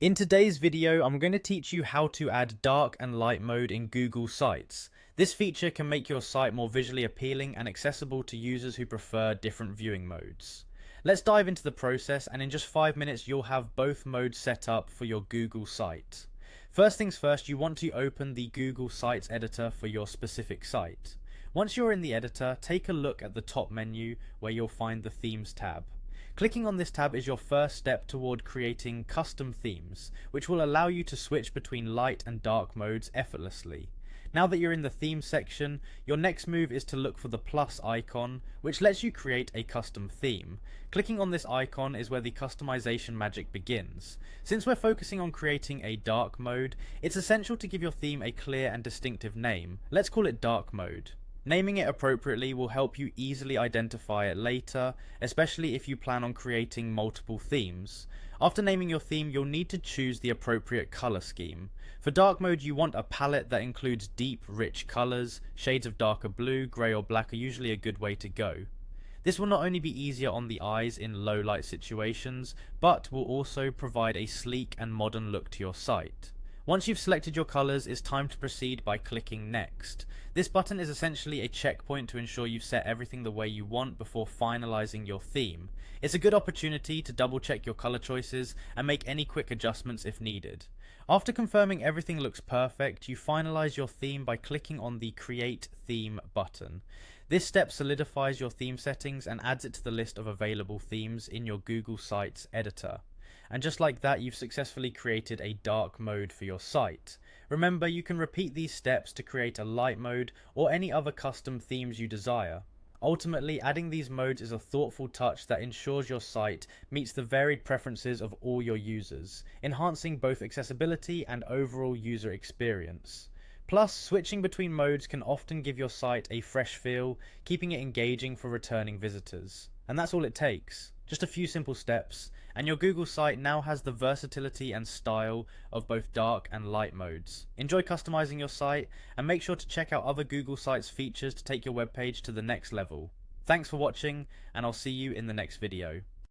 In today's video, I'm going to teach you how to add dark and light mode in Google Sites. This feature can make your site more visually appealing and accessible to users who prefer different viewing modes. Let's dive into the process, and in just 5 minutes you'll have both modes set up for your Google site. First things first, you want to open the Google Sites editor for your specific site. Once you're in the editor, take a look at the top menu where you'll find the Themes tab. Clicking on this tab is your first step toward creating custom themes, which will allow you to switch between light and dark modes effortlessly. Now that you're in the theme section, your next move is to look for the plus icon, which lets you create a custom theme. Clicking on this icon is where the customization magic begins. Since we're focusing on creating a dark mode, it's essential to give your theme a clear and distinctive name. Let's call it dark mode. Naming it appropriately will help you easily identify it later, especially if you plan on creating multiple themes. After naming your theme, you'll need to choose the appropriate color scheme. For dark mode, you want a palette that includes deep, rich colors. Shades of darker blue, grey or black are usually a good way to go. This will not only be easier on the eyes in low light situations, but will also provide a sleek and modern look to your site. Once you've selected your colors, it's time to proceed by clicking Next. This button is essentially a checkpoint to ensure you've set everything the way you want before finalizing your theme. It's a good opportunity to double check your color choices and make any quick adjustments if needed. After confirming everything looks perfect, you finalize your theme by clicking on the Create Theme button. This step solidifies your theme settings and adds it to the list of available themes in your Google Sites editor. And just like that, you've successfully created a dark mode for your site. Remember, you can repeat these steps to create a light mode or any other custom themes you desire. Ultimately, adding these modes is a thoughtful touch that ensures your site meets the varied preferences of all your users, enhancing both accessibility and overall user experience. Plus, switching between modes can often give your site a fresh feel, keeping it engaging for returning visitors. And that's all it takes. Just a few simple steps, and your Google site now has the versatility and style of both dark and light modes. Enjoy customizing your site, and make sure to check out other Google Sites features to take your webpage to the next level. Thanks for watching, and I'll see you in the next video.